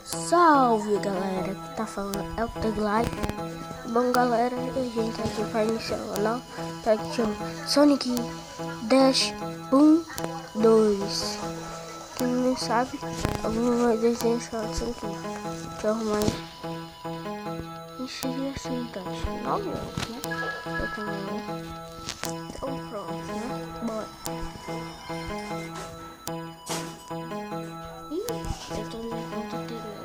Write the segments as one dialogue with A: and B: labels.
A: Salve galera, que tá falando é o Tagline. Bom galera, a gente tá aqui para iniciar o canal, tá que chama Sonic Dash Boom 2. Quem não sabe, eu vou desenhar essa aqui. Deixa eu arrumar aí. Inserir assim, tá? 9 anos, né? Eu também. Então pronto, né? Bora. Eu tô na conta anterior.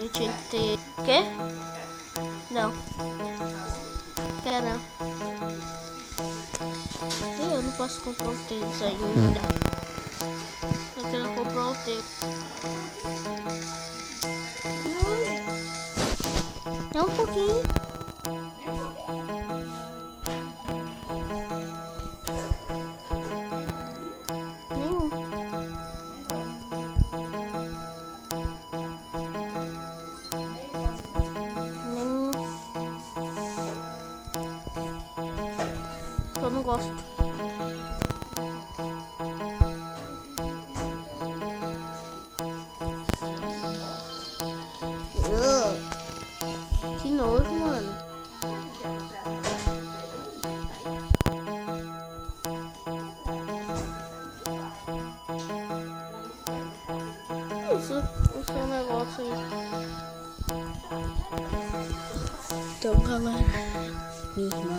A: Eu tinha que ter... Quê? Não. Quer não. Eu não posso comprar o tênis ainda. Eu quero comprar o tênis. É um pouquinho. Nenhum. Nenhum. Eu não gosto. Que nojo, mano. Isso é um negócio aí. Então, galera, minha irmã,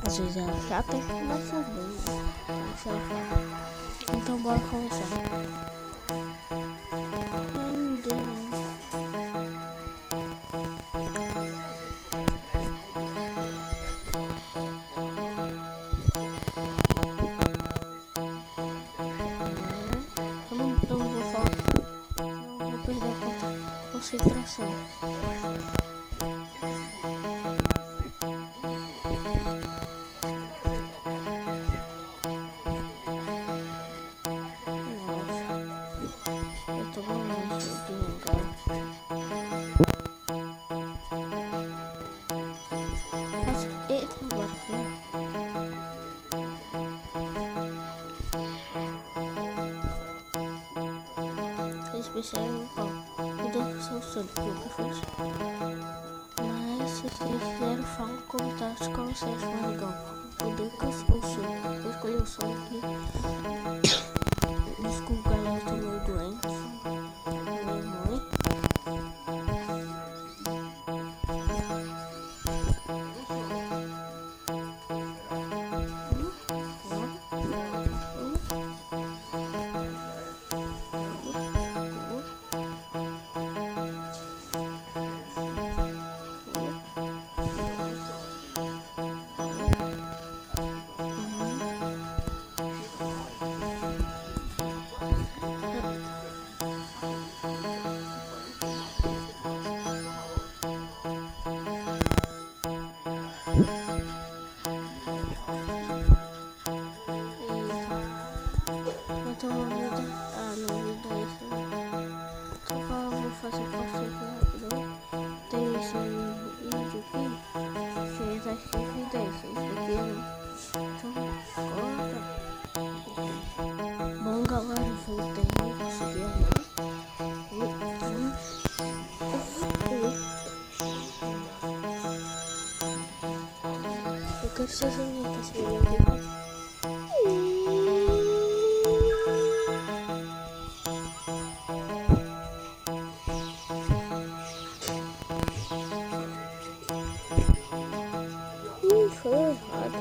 A: às vezes ela é chata, mas é bem. Então, bora começar. Meu Deus. Eu não vou falar, eu vou perder a concentração. Eu tô morrendo de lugar. Mas, eita, agora eles pensaram, ó, o Deus Sonic nunca fez. Mas se vocês fizeram, fala nos comentários qual você acha mais legal. O Lucas ou o Sonic? Eu escolhi o Sonic. Desculpa, galera, eu tô meio doente. Minha mãe. Então a vida. Ah, não, vida é isso. Então eu vou fazer conceito rápido. Tem esse vídeo aqui. Fez acho que vida é isso. Isso aqui não. Então, corta. Bom, galera, voltei. Consegui arrumar. Eu quero que vocês venham esse vídeo aqui. Foi errado.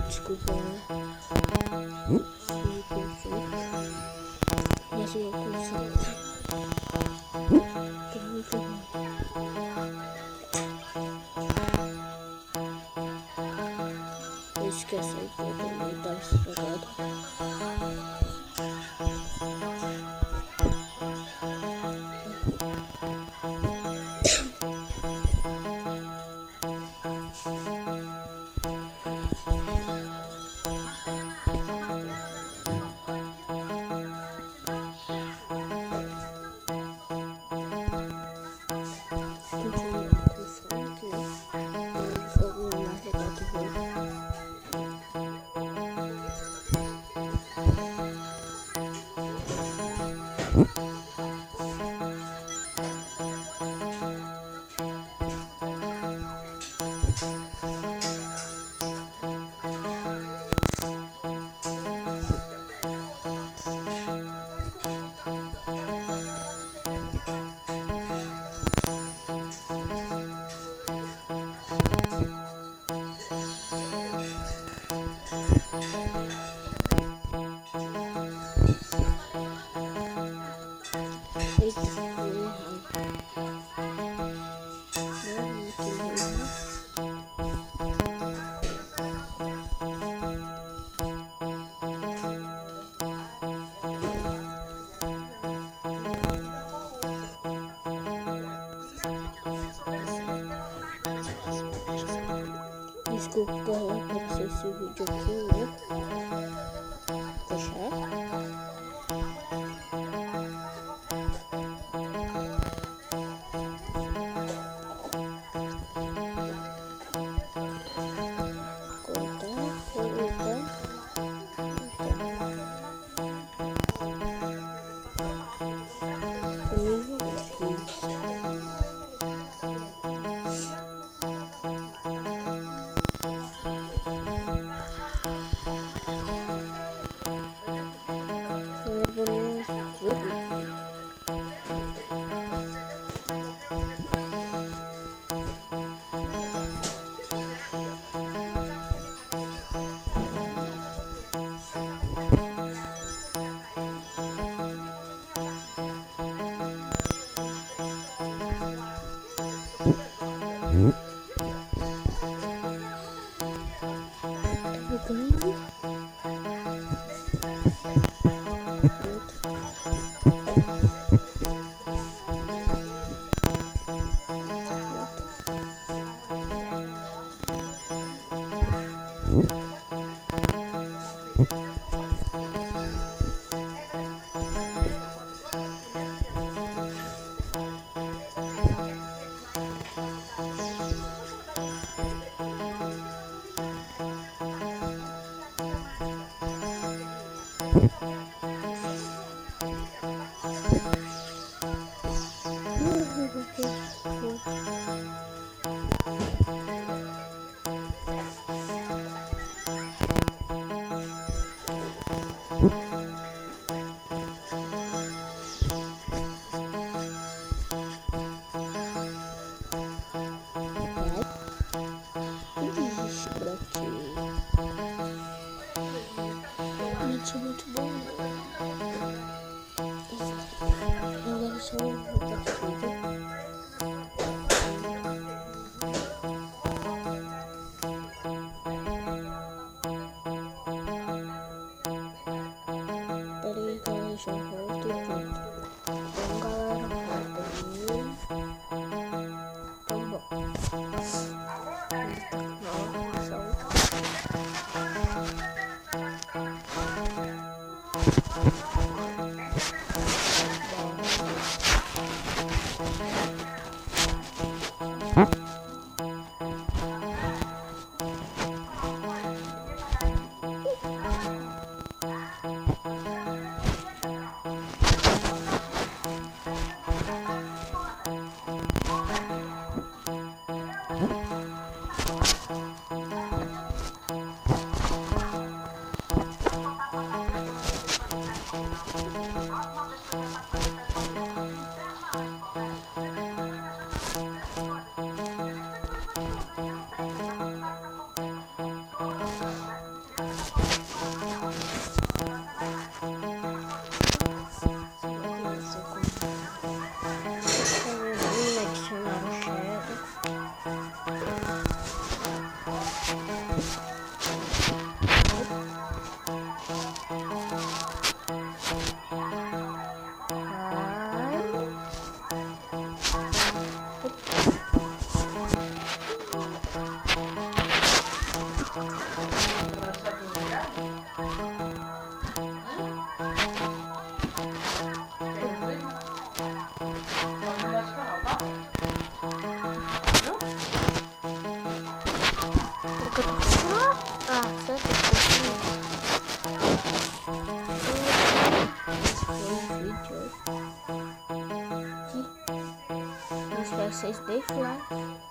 A: Desculpa, né? Mas eu consigo. Tô muito bom. esquece aí que eu também tá estragado. Desculpa galera, apareceu esse vídeo aqui, né? Fechar. Muito bom. Agora só vou voltar pro vídeo. Peraí, galera, já volto e pronto. Então, galera, volta aí. Então, bom. espero que vocês deixem o like.